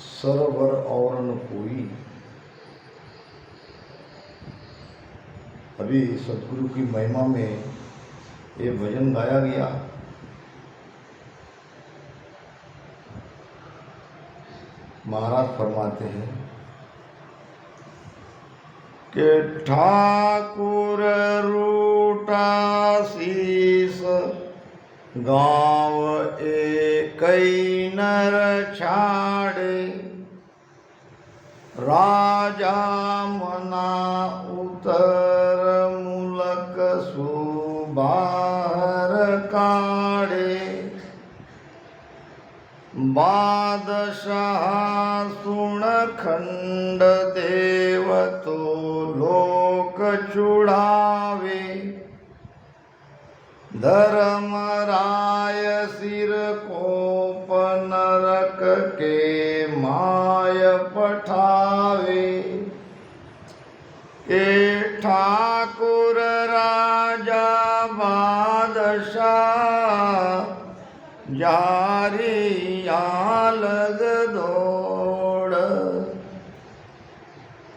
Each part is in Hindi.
सरवर और न कोई। अभी सदगुरु की महिमा में ये भजन गाया गया। महाराज फरमाते हैं कि ठाकुर रूटा शीस गाँव एकई नर छाड़े, राजा मना उतर मुलक सुबार काढ़े, बादशाह सुण खंड देव तो लोक छुड़ावे, धर्मराय सिर कोप नरक के माय पठावे, के ठाकुर राजा बादशाह जारी आलग दौड़,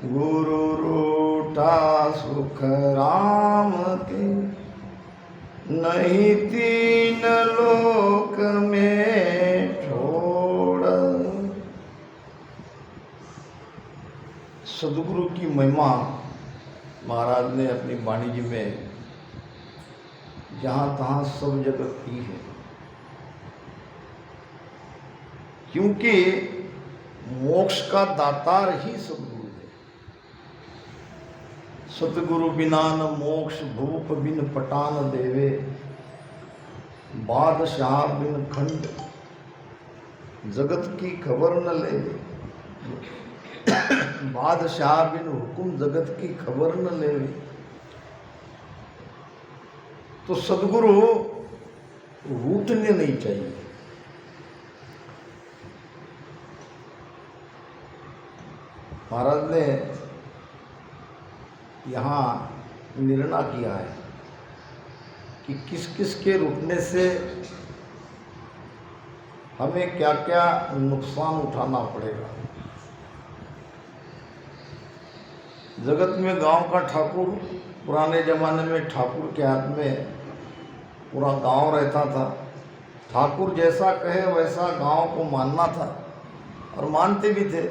गुरु रूठा सुख राम के नहीं तीन लोक में छोड़। सदगुरु की महिमा महाराज ने अपनी वाणी जी में जहाँ तहाँ सब जगह की है, क्योंकि मोक्ष का दातार ही सदगुरु है। सतगुरु बिना न मोक्ष भूप बिन पटान देवे, बादशाह बिन खंड जगत की खबर न लेवे, बादशाह बिन हुकुम जगत की खबर न लेवे। तो सदगुरु रूठने नहीं चाहिए। महाराज ने यहाँ निर्णय किया है कि किस किस के रुकने से हमें क्या क्या नुकसान उठाना पड़ेगा। जगत में गांव का ठाकुर, पुराने ज़माने में ठाकुर के हाथ में पूरा गांव रहता था। ठाकुर जैसा कहे वैसा गांव को मानना था और मानते भी थे।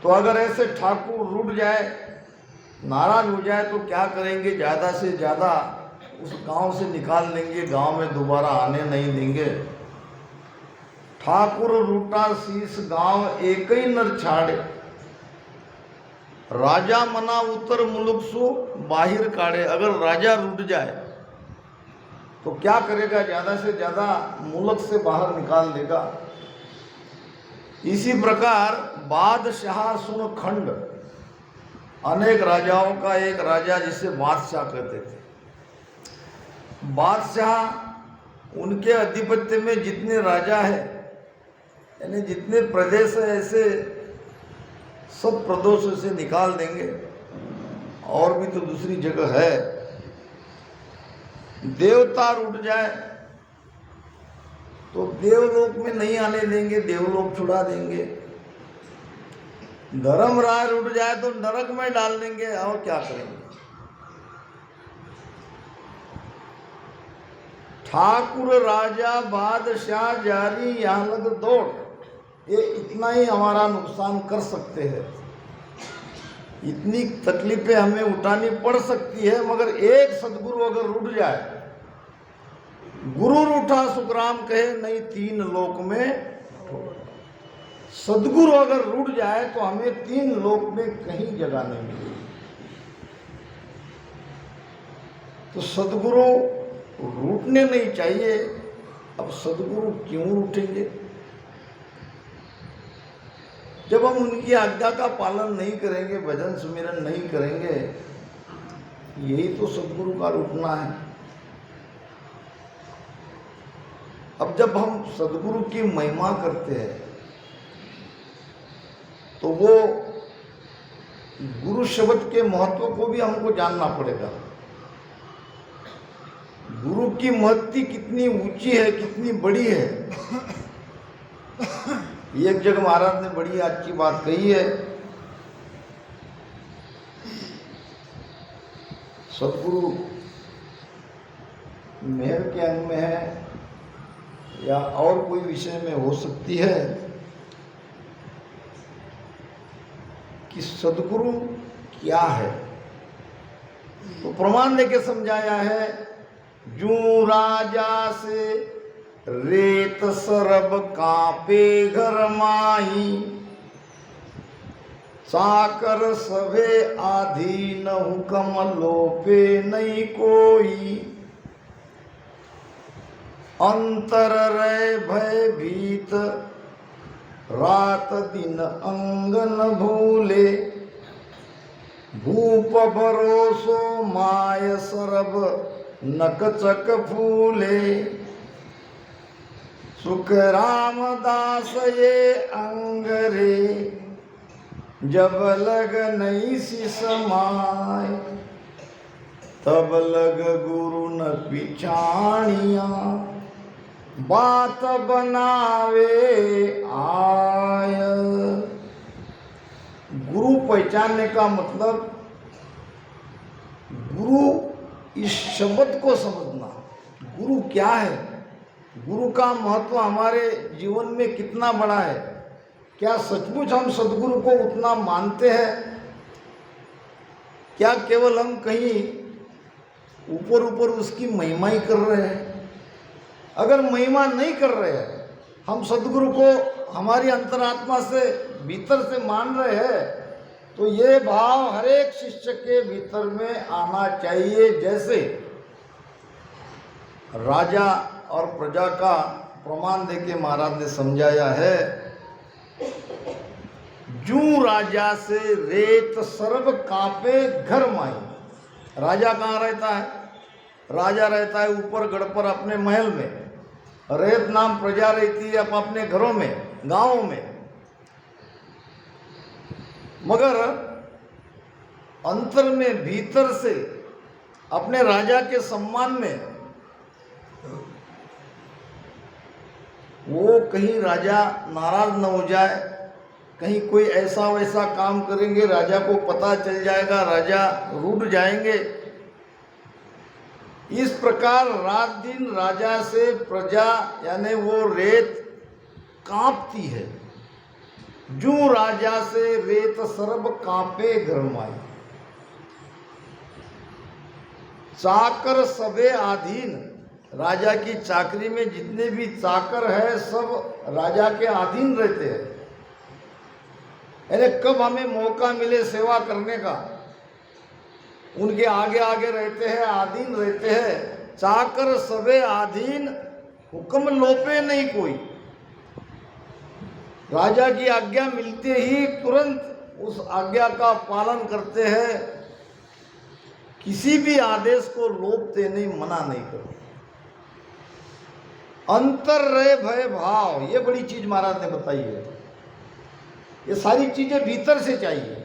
तो अगर ऐसे ठाकुर रूठ जाए, नाराज हो जाए तो क्या करेंगे? ज़्यादा से ज़्यादा उस गांव से निकाल देंगे, गांव में दोबारा आने नहीं देंगे। ठाकुर रूठा शीस गांव एक ही नर छाड़े, राजा मना उतर मुलुक सु बाहिर काढ़े। अगर राजा रूठ जाए तो क्या करेगा? ज़्यादा से ज़्यादा मुल्क से बाहर निकाल देगा। इसी प्रकार बादशाह सुन खंड, अनेक राजाओं का एक राजा जिसे बादशाह कहते थे। बादशाह उनके अधिपत्य में जितने राजा है, यानी जितने प्रदेश है, ऐसे सब प्रदेशों से निकाल देंगे। और भी तो दूसरी जगह है। देवता उठ जाए तो देवलोक में नहीं आने देंगे, देवलोक छुड़ा देंगे। धर्मराय उठ जाए तो नरक में डाल देंगे। और क्या करेंगे? ठाकुर राजा बादशाह जारी यहाँ लग दौड़, ये इतना ही हमारा नुकसान कर सकते हैं। इतनी तकलीफें हमें उठानी पड़ सकती है, मगर एक सदगुरु अगर रूठ जाए, गुरु रूठा सुखराम कहे नहीं तीन लोक में। सदगुरु अगर रूठ जाए तो हमें तीन लोक में कहीं जगह नहीं मिलेगी। तो सदगुरु रूठने नहीं चाहिए। अब सदगुरु क्यों रूठेंगे? जब हम उनकी आज्ञा का पालन नहीं करेंगे, भजन सुमिरन नहीं करेंगे, यही तो सदगुरु का रूठना है। अब जब हम सदगुरु की महिमा करते हैं तो वो गुरु शब्द के महत्व को भी हमको जानना पड़ेगा। गुरु की महत्ति कितनी ऊंची है, कितनी बड़ी है, एक जगह महाराज ने बड़ी अच्छी बात कही है। सदगुरु मेहर के अंग में है या और कोई विषय में हो सकती है कि सदगुरु क्या है, तो प्रमाण देके समझाया है। जूं राजा से रेत सरब कांपे घर माही, साकर सभे आधीन हुक्म लोपे नहीं कोई। अंतर रहे भय भीत रात दिन अंगन भूले, भूप भरोसो माय सरब नकचक फूले। सुख रामदास ये अंगरे, जब लग नहीं सी समाय, तब लग गुरु न पिछाणिया, बात बनावे आय। गुरु पहचानने का मतलब गुरु इस शब्द को समझना। गुरु क्या है, गुरु का महत्व हमारे जीवन में कितना बड़ा है, क्या सचमुच हम सदगुरु को उतना मानते हैं, क्या केवल हम कहीं ऊपर ऊपर उसकी महिमा ही कर रहे हैं। अगर महिमा नहीं कर रहे हैं, हम सदगुरु को हमारी अंतरात्मा से भीतर से मान रहे हैं, तो ये भाव हर एक शिष्य के भीतर में आना चाहिए। जैसे राजा और प्रजा का प्रमाण देके महाराज ने समझाया है। जूं राजा से रेत सर्व कांपे घर माई। राजा कहाँ रहता है? राजा रहता है ऊपर गढ़ पर अपने महल में, रेत नाम प्रजा रहती है अपने घरों में, गांवों में। मगर अंतर में भीतर से अपने राजा के सम्मान में वो कहीं राजा नाराज न हो जाए, कहीं कोई ऐसा वैसा काम करेंगे राजा को पता चल जाएगा, राजा रूठ जाएंगे। इस प्रकार रात दिन राजा से प्रजा यानी वो रेत कांपती है। जूं राजा से रेत सर्ब कांपे घर माई, चाकर सबे आधीन। राजा की चाकरी में जितने भी चाकर है सब राजा के अधीन रहते हैं। यानी कब हमें मौका मिले सेवा करने का, उनके आगे आगे रहते हैं, अधीन रहते हैं। चाकर सबे आधीन हुक्म लोपे नहीं कोई। राजा की आज्ञा मिलते ही तुरंत उस आज्ञा का पालन करते हैं, किसी भी आदेश को लोपते नहीं, मना नहीं करते। अंतर रहे भय भाव, ये बड़ी चीज महाराज ने बताई है। ये सारी चीजें भीतर से चाहिए।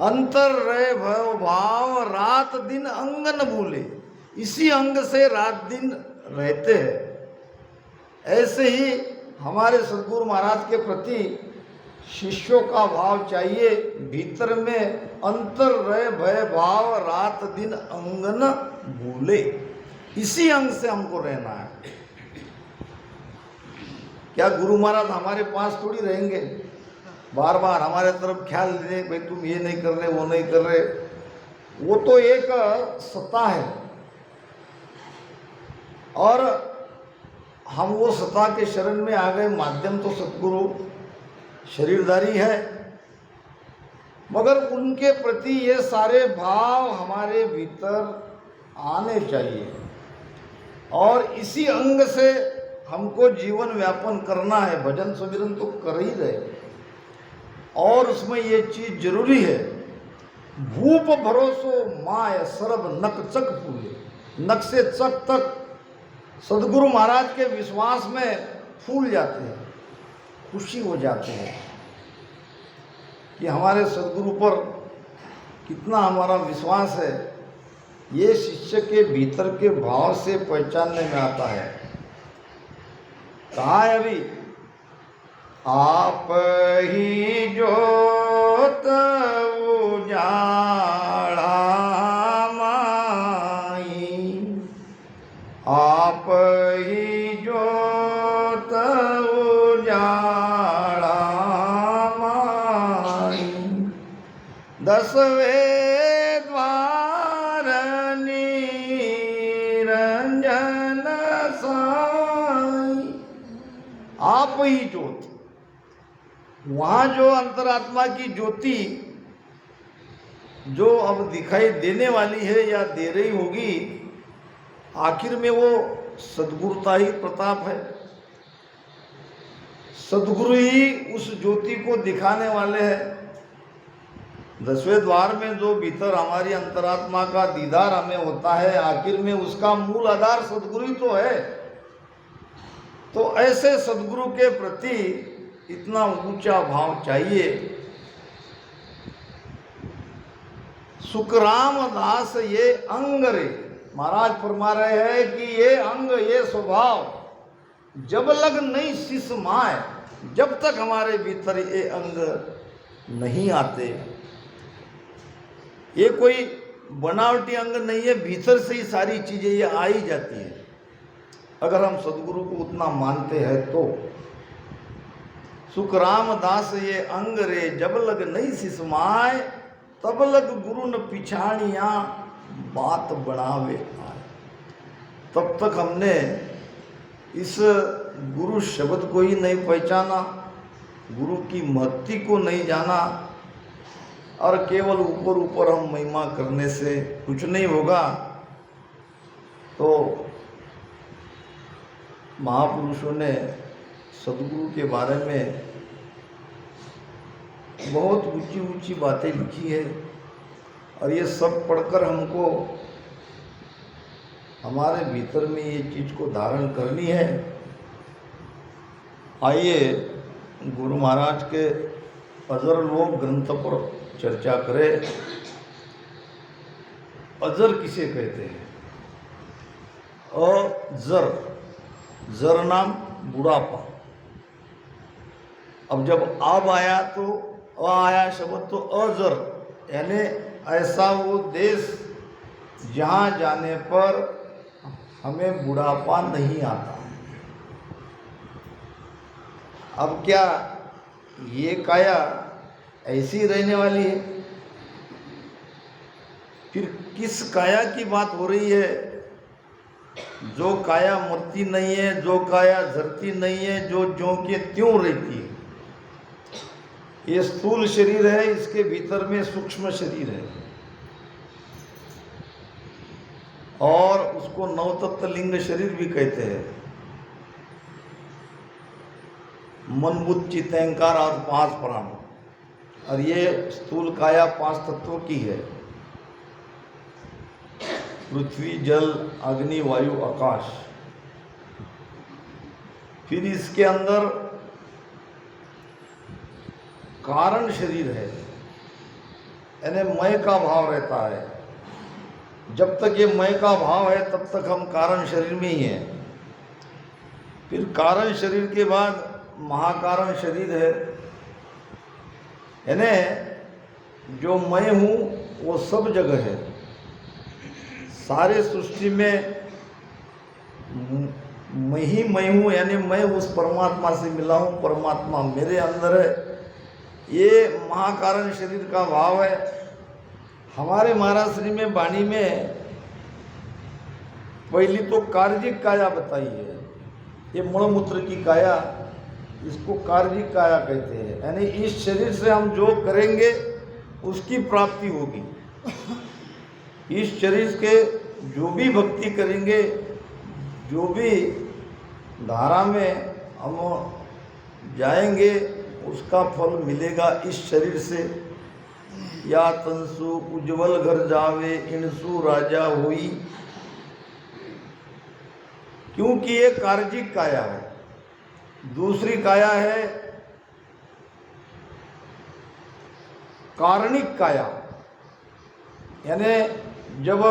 अंतर रहे भय भाव रात दिन अंग न भूले। इसी अंग से रात दिन रहते हैं। ऐसे ही हमारे सदगुरु महाराज के प्रति शिष्यों का भाव चाहिए। भीतर में अंतर रहे भय भाव रात दिन अंग न भूले। इसी अंग से हमको रहना है। क्या गुरु महाराज हमारे पास थोड़ी रहेंगे, बार बार हमारे तरफ ख्याल दे, भाई तुम ये नहीं कर रहे, वो नहीं कर रहे। वो तो एक सत्ता है और हम वो सत्ता के शरण में आ गए। माध्यम तो सतगुरु शरीरधारी है, मगर उनके प्रति ये सारे भाव हमारे भीतर आने चाहिए और इसी अंग से हमको जीवन व्यापन करना है। भजन सुमिरन तो कर ही रहे और उसमें ये चीज जरूरी है। भूप भरोसो माय सरब नक चक फूले। नक से चक तक सदगुरु महाराज के विश्वास में फूल जाते हैं, खुशी हो जाते हैं कि हमारे सदगुरु पर कितना हमारा विश्वास है। ये शिष्य के भीतर के भाव से पहचानने में आता है। कहाँ है अभी आप ही जोत उजाड़ा माई, आप ही जोत उजाड़ा माई, 10वें द्वार निरंजन साई। आप ही ज्योत, वहाँ जो अंतरात्मा की ज्योति जो अब दिखाई देने वाली है या दे रही होगी, आखिर में वो सद्गुरुता ही प्रताप है। सद्गुरु ही उस ज्योति को दिखाने वाले हैं। 10वें द्वार में जो भीतर हमारी अंतरात्मा का दीदार हमें होता है, आखिर में उसका मूल आधार सद्गुरु ही तो है। तो ऐसे सद्गुरु के प्रति इतना ऊंचा भाव चाहिए। सुखराम दास ये अंग रे, महाराज फरमा रहे हैं कि ये अंग, ये स्वभाव जब लग नहीं शिष माय, जब तक हमारे भीतर ये अंग नहीं आते, ये कोई बनावटी अंग नहीं है, भीतर से ही सारी चीजें ये आ ही जाती है। अगर हम सदगुरु को उतना मानते हैं तो सुखराम दास ये अंग रे, जब लग नहीं सिसमाय, तब लग गुरु न पिछाड़िया बात बढ़ावे आए। तब तक हमने इस गुरु शब्द को ही नहीं पहचाना, गुरु की महत्ति को नहीं जाना, और केवल ऊपर ऊपर हम महिमा करने से कुछ नहीं होगा। तो महापुरुषों ने सदगुरु के बारे में बहुत ऊंची ऊंची बातें लिखी है, और ये सब पढ़कर हमको हमारे भीतर में ये चीज़ को धारण करनी है। आइए गुरु महाराज के अजर लोक ग्रंथ पर चर्चा करें। अजर किसे कहते हैं? अजर, जर नाम बुढ़ापा। अब जब अब आया तो आया शब्द तो अजर, यानी ऐसा वो देश जहाँ जाने पर हमें बुढ़ापा नहीं आता। अब क्या ये काया ऐसी रहने वाली है? फिर किस काया की बात हो रही है? जो काया मरती नहीं है, जो काया झरती नहीं है, जो ज्यों के त्यों रहती है। ये स्थूल शरीर है, इसके भीतर में सूक्ष्म शरीर है, और उसको नवतत्व लिंग शरीर भी कहते हैं। मन बुद्धि चित्त अहंकार और 5 प्राण, और ये स्थूल काया 5 तत्वों की है। पृथ्वी, जल, अग्नि, वायु, आकाश। फिर इसके अंदर कारण शरीर है, यानी मय का भाव रहता है। जब तक ये मय का भाव है तब तक हम कारण शरीर में ही हैं। फिर कारण शरीर के बाद महाकारण शरीर है, यानी जो मैं हूँ वो सब जगह है। सारे सृष्टि में मैं ही मैं हूँ, यानी मैं उस परमात्मा से मिला हूँ, परमात्मा मेरे अंदर है। ये महाकारण शरीर का भाव है। हमारे महाराज श्री में वाणी में पहली तो कार्जिक काया बताई है। ये मलमूत्र की काया, इसको कार्जिक काया कहते हैं, यानी इस शरीर से हम जो करेंगे उसकी प्राप्ति होगी। इस शरीर के जो भी भक्ति करेंगे, जो भी धारा में हम जाएंगे, उसका फल मिलेगा इस शरीर से। या तंसु उज्ज्वल घर जावे, इनसु राजा होई। क्योंकि ये कार्जिक काया है। दूसरी काया है कारणिक काया, यानी जब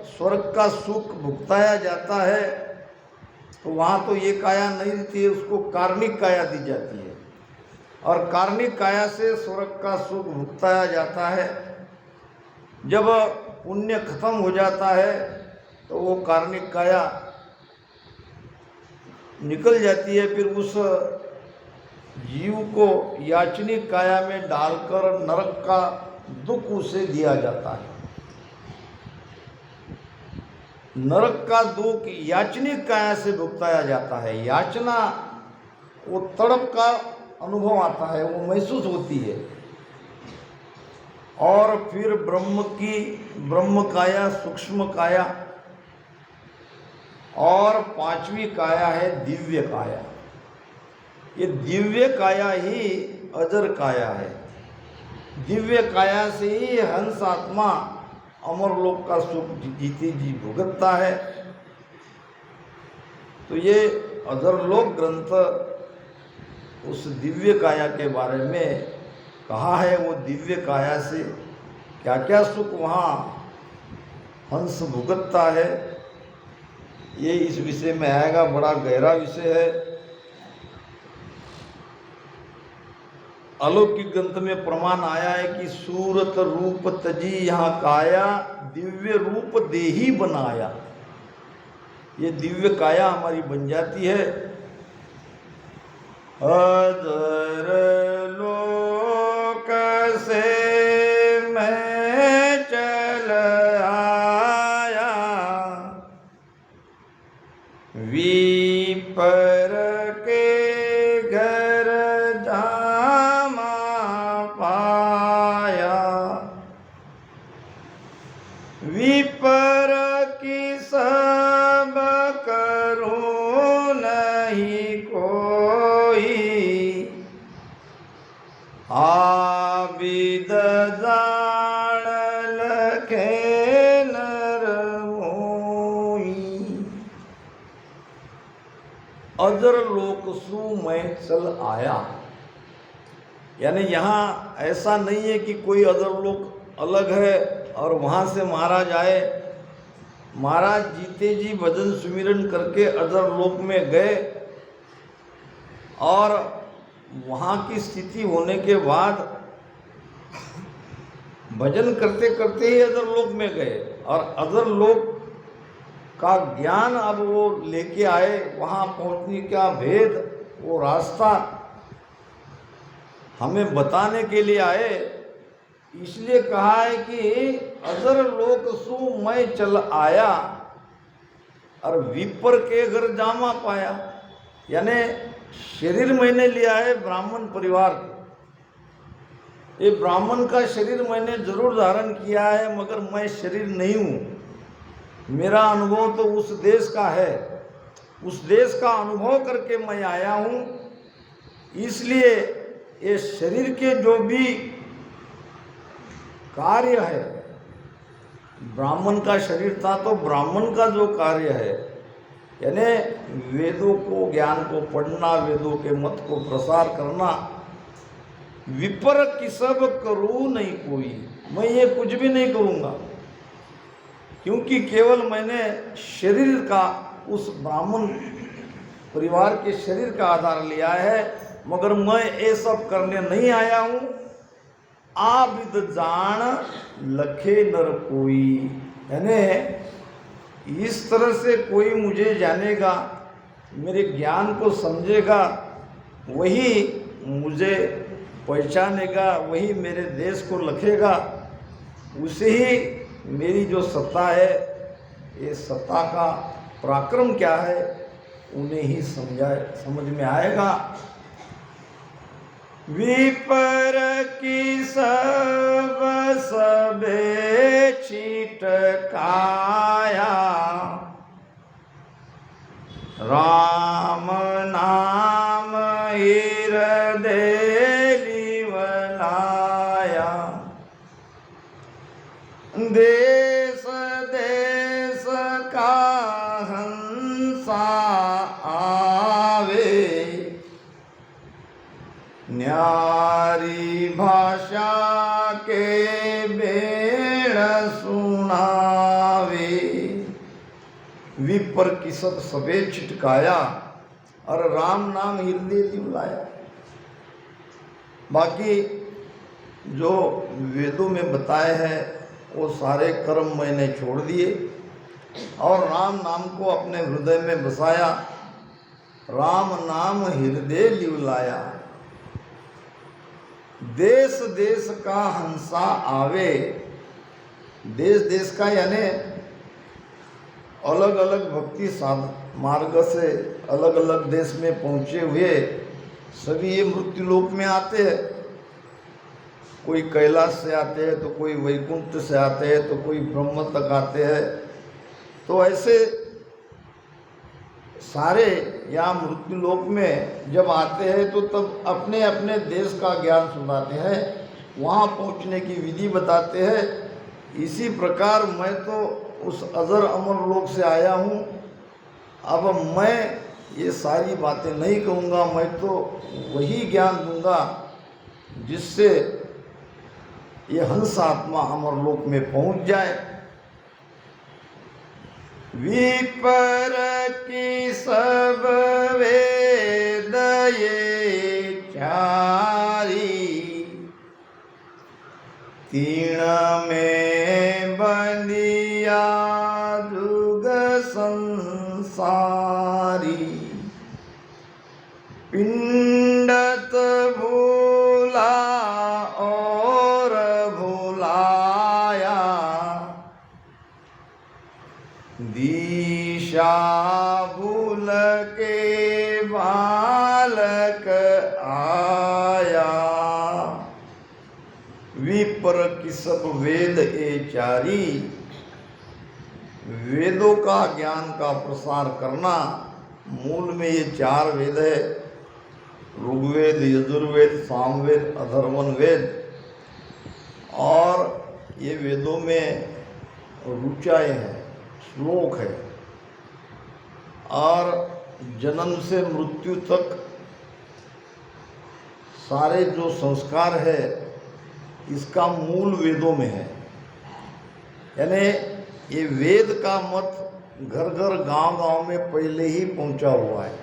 स्वर्ग का सुख भुगताया जाता है तो वहाँ तो ये काया नहीं रहती है, उसको कारणिक काया दी जाती है। और कार्णिक काया से स्वर्ग का सुख भुगताया जाता है। जब पुण्य खत्म हो जाता है तो वो कार्णिक काया निकल जाती है, फिर उस जीव को याचनिक काया में डालकर नरक का दुख उसे दिया जाता है। नरक का दुख याचनिक काया से भुगताया जाता है। याचना वो तड़प का अनुभव आता है, वो महसूस होती है। और फिर ब्रह्म काया, सूक्ष्म काया, और पांचवी काया है दिव्य काया। ये दिव्य काया ही अजर काया है। दिव्य काया से ही हंस आत्मा अमरलोक का सुख जीते जी भुगतता है। तो ये अजरलोक ग्रंथ उस दिव्य काया के बारे में कहा है। वो दिव्य काया से क्या क्या सुख वहाँ हंस भुगतता है, ये इस विषय में आएगा। बड़ा गहरा विषय है। अलौकिक ग्रंथ में प्रमाण आया है कि सूरत रूप तजी यहाँ काया, दिव्य रूप देही बनाया। ये दिव्य काया हमारी बन जाती है। अजर लोक से मैं चल आया, विपर के घर जामा पाया, विपर की सब करूं नहीं कोई, आबिद जान लखे नर मोई। अजर लोक सु मैं चल आया, यानी यहाँ ऐसा नहीं है कि कोई अजर लोक अलग है और वहाँ से महाराज आए। महाराज जीते जी भजन सुमिरन करके अजर लोक में गए और वहाँ की स्थिति होने के बाद भजन करते करते ही अजर लोक में गए और अजर लोक का ज्ञान अब वो लेके आए। वहाँ पहुँचने का भेद, वो रास्ता हमें बताने के लिए आए। इसलिए कहा है कि अजर लोक सु मैं चल आया और विपर के घर जामा पाया, यानी शरीर मैंने लिया है ब्राह्मण परिवार का। ये ब्राह्मण का शरीर मैंने जरूर धारण किया है, मगर मैं शरीर नहीं हूँ। मेरा अनुभव तो उस देश का है, उस देश का अनुभव करके मैं आया हूँ। इसलिए ये शरीर के जो भी कार्य है, ब्राह्मण का शरीर था तो ब्राह्मण का जो कार्य है, यानी वेदों को, ज्ञान को पढ़ना, वेदों के मत को प्रसार करना, विपर की सब करूँ नहीं कोई, मैं ये कुछ भी नहीं करूँगा, क्योंकि केवल मैंने शरीर का, उस ब्राह्मण परिवार के शरीर का आधार लिया है, मगर मैं ये सब करने नहीं आया हूँ। आबिद जान लखे नर कोई, यानी इस तरह से कोई मुझे जानेगा, मेरे ज्ञान को समझेगा, वही मुझे पहचानेगा, वही मेरे देश को लखेगा, उसे ही मेरी जो सत्ता है, ये सत्ता का पराक्रम क्या है, उन्हें ही समझ में आएगा। विपर की सब सबे छिटकाया, राम नाम हृदय लिवलाया, देश देश का हंसा आवे, न्यारी भाषा के बेड़ सुनावे। विपर की सब सबे छिटकाया और राम नाम हृदय लिवलाया। बाकी जो वेदों में बताए हैं वो सारे कर्म मैंने छोड़ दिए और राम नाम को अपने हृदय में बसाया। राम नाम हृदय लिव लाया। देश देश का हंसा आवे। देश देश का यानी अलग अलग भक्ति मार्ग से अलग अलग देश में पहुँचे हुए सभी ये मृत्युलोक में आते हैं। कोई कैलाश से आते हैं तो कोई वैकुंठ से आते हैं तो कोई ब्रह्म तक आते हैं। तो ऐसे सारे यहाँ मृत्युलोक में जब आते हैं तो तब अपने अपने देश का ज्ञान सुनाते हैं, वहाँ पहुँचने की विधि बताते हैं। इसी प्रकार मैं तो उस अजर अमर लोक से आया हूँ। अब मैं ये सारी बातें नहीं कहूँगा, मैं तो वही ज्ञान दूंगा जिससे ये हंस आत्मा अमर लोक में पहुँच जाए। विपर की सब वेद ये चारी, तीण में बंदिया जुग संसारी। पिंडत भूला और भुलाया, दिशा भूल के बालक आया। विपर की सब वेद ए चारी, वेदों का ज्ञान का प्रसार करना। मूल में ये 4 वेद है, ऋग्वेद, यजुर्वेद, सामवेद, अथर्वण वेद। और ये वेदों में ऋचाएँ हैं, श्लोक है और जन्म से मृत्यु तक सारे जो संस्कार है इसका मूल वेदों में है। यानी ये वेद का मत घर घर गांव गांव में पहले ही पहुंचा हुआ है,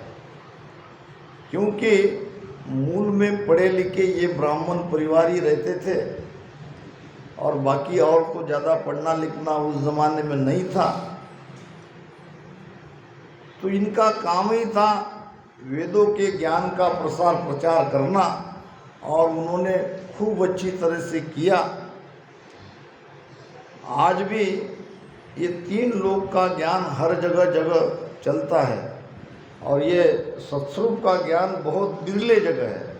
क्योंकि मूल में पढ़े लिखे ये ब्राह्मण परिवार ही रहते थे और बाकी और तो ज़्यादा पढ़ना लिखना उस ज़माने में नहीं था। तो इनका काम ही था वेदों के ज्ञान का प्रसार प्रचार करना और उन्होंने खूब अच्छी तरह से किया। आज भी ये 3 लोक का ज्ञान हर जगह जगह चलता है और ये सत्स्वरूप का ज्ञान बहुत बिरले जगह है।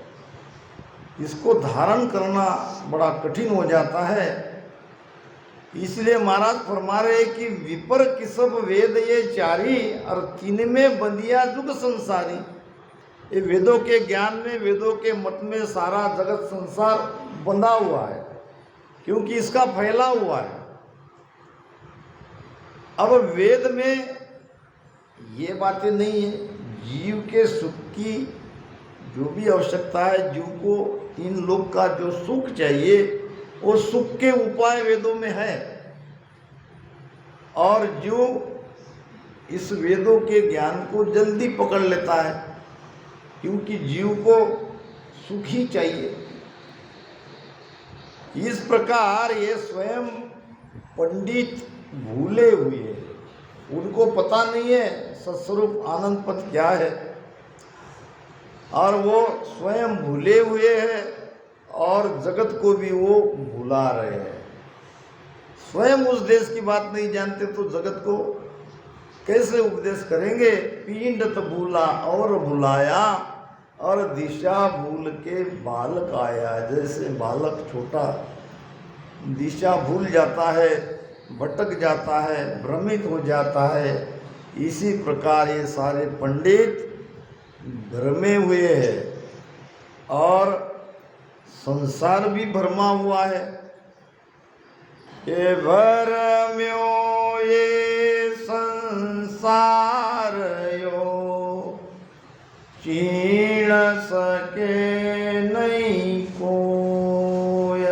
इसको धारण करना बड़ा कठिन हो जाता है। इसलिए महाराज फरमा रहे कि विपर की सब वेद ये चारी और तीन में बंदिया जुग संसारी। ये वेदों के ज्ञान में, वेदों के मत में सारा जगत संसार बंधा हुआ है, क्योंकि इसका फैला हुआ है। अब वेद में ये बातें नहीं है। जीव के सुख की जो भी आवश्यकता है, जीव को 3 लोक का जो सुख चाहिए वो सुख के उपाय वेदों में है। और जो इस वेदों के ज्ञान को जल्दी पकड़ लेता है, क्योंकि जीव को सुख ही चाहिए। इस प्रकार ये स्वयं पंडित भूले हुए हैं, उनको पता नहीं है सत्स्वरूप आनंद पद क्या है, और वो स्वयं भूले हुए हैं और जगत को भी वो भुला रहे हैं। स्वयं उस देश की बात नहीं जानते तो जगत को कैसे उपदेश करेंगे। पिंडत भूला और भुलाया और दिशा भूल के बालक आया। जैसे बालक छोटा दिशा भूल जाता है, भटक जाता है, भ्रमित हो जाता है, इसी प्रकार ये सारे पंडित भ्रमे हुए हैं और संसार भी भरमा हुआ है। ये भरम्यो ये संसार यो, चीण सके नहीं कोय।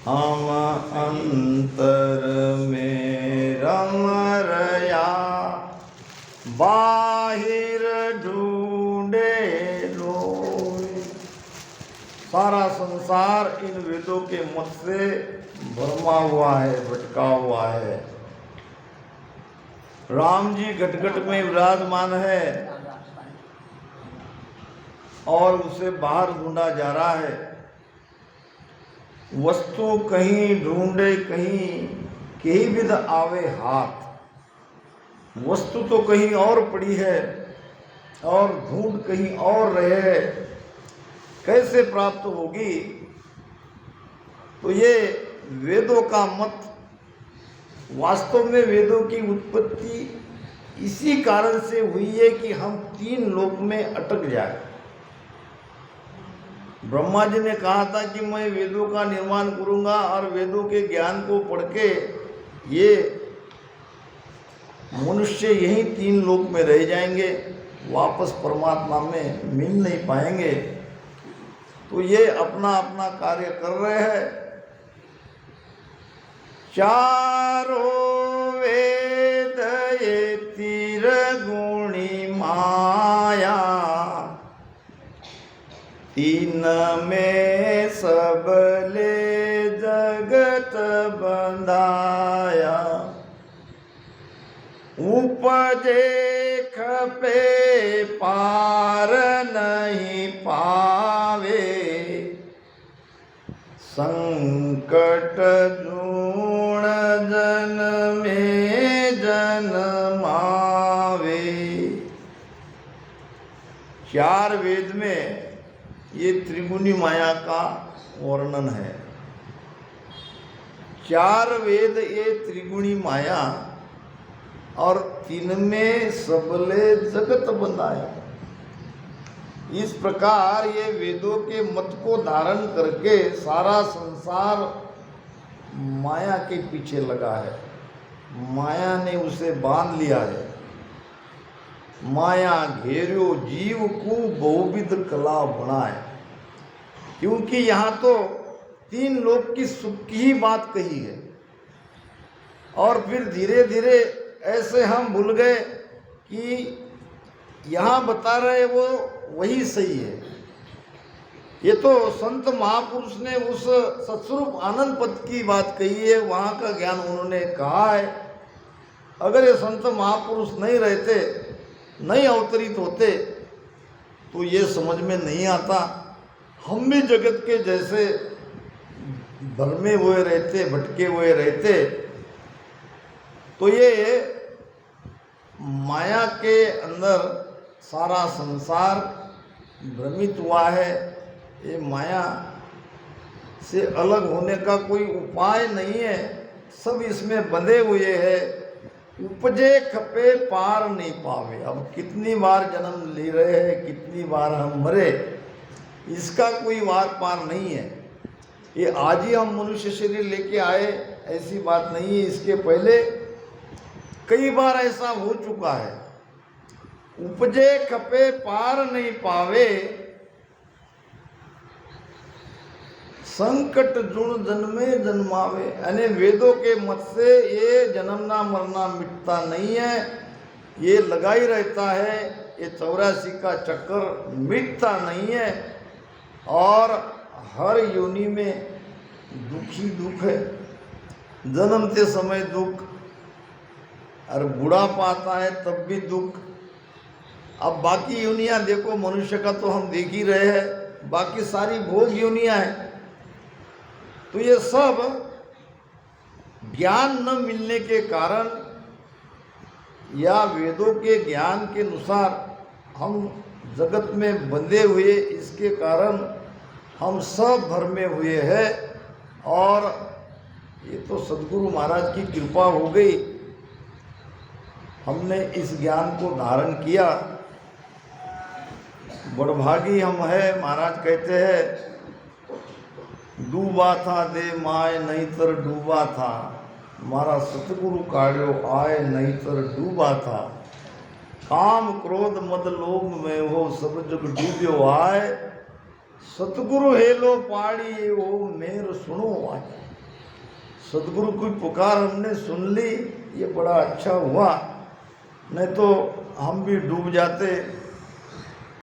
हम अंतर में रम रया, बाहिर ढूंढे लोय। सारा संसार इन वेदों के मत से भरमा हुआ है, भटका हुआ है। राम जी घट घट में विराजमान है और उसे बाहर ढूंढा जा रहा है। वस्तु कहीं ढूंढे कहीं विध आवे हाथ। वस्तु तो कहीं और पड़ी है और ढूंढ कहीं और रहे, कैसे प्राप्त होगी? तो ये वेदों का मत, वास्तव में वेदों की उत्पत्ति इसी कारण से हुई है कि हम 3 लोक में अटक जाए। ब्रह्मा जी ने कहा था कि मैं वेदों का निर्माण करूंगा और वेदों के ज्ञान को पढ़ के ये मनुष्य यहीं 3 लोक में रह जाएंगे, वापस परमात्मा में मिल नहीं पाएंगे। तो ये अपना अपना कार्य कर रहे हैं। चारों वेद ये तिरगुणी माया, 3 में सबले जगत बंधाया। उपजे खपे पार नहीं पावे, संकट जूण जन्मे जन्मावे। 4 वेद में ये त्रिगुणी माया का वर्णन है। 4 वेद ये त्रिगुणी माया और 3 में सबले जगत बनाया। इस प्रकार ये वेदों के मत को धारण करके सारा संसार माया के पीछे लगा है। माया ने उसे बांध लिया है। माया घेरियो जीव को बहुविध कला बनाए। क्योंकि यहाँ तो 3 लोक की सुख की ही बात कही है और फिर धीरे धीरे ऐसे हम भूल गए कि यहाँ बता रहे वो वही सही है। ये तो संत महापुरुष ने उस सत्स्वरूप आनंद पद की बात कही है, वहाँ का ज्ञान उन्होंने कहा है। अगर ये संत महापुरुष नहीं रहते, नहीं अवतरित होते तो ये समझ में नहीं आता। हम भी जगत के जैसे भरमे हुए रहते, भटके हुए रहते। तो ये माया के अंदर सारा संसार भ्रमित हुआ है। ये माया से अलग होने का कोई उपाय नहीं है, सब इसमें बंधे हुए हैं। उपजे खपे पार नहीं पावे। अब कितनी बार जन्म ले रहे हैं, कितनी बार हम मरे, इसका कोई वार पार नहीं है। ये आज ही हम मनुष्य शरीर लेके आए ऐसी बात नहीं है, इसके पहले कई बार ऐसा हो चुका है। उपजे खपे पार नहीं पावे, संकट जुण जन्मे जन्मावे। यानी वेदों के मत से ये जन्मना मरना मिटता नहीं है, ये लगा ही रहता है। ये 84 का चक्कर मिटता नहीं है और हर योनि में दुख ही दुख है। जन्मते समय दुख और बुढ़ापा आता है तब भी दुख। अब बाकी योनियाँ देखो, मनुष्य का तो हम देख ही रहे हैं, बाकी सारी भोग योनियाँ हैं। तो ये सब ज्ञान न मिलने के कारण या वेदों के ज्ञान के अनुसार हम जगत में बंधे हुए, इसके कारण हम सब भरमे हुए हैं। और ये तो सद्गुरु महाराज की कृपा हो गई, हमने इस ज्ञान को धारण किया, बड़भागी हम है। महाराज कहते हैं, डूबा था दे माय नहीं तर डूबा था, मारा सतगुरु काढ़ो आए नहीं तर डूबा था। काम क्रोध मद लोभ में हो सब जग डूब्यो आए, सतगुरु हेलो पाड़ी वो मेर सुनो आए। सतगुरु की पुकार हमने सुन ली, ये बड़ा अच्छा हुआ, नहीं तो हम भी डूब जाते।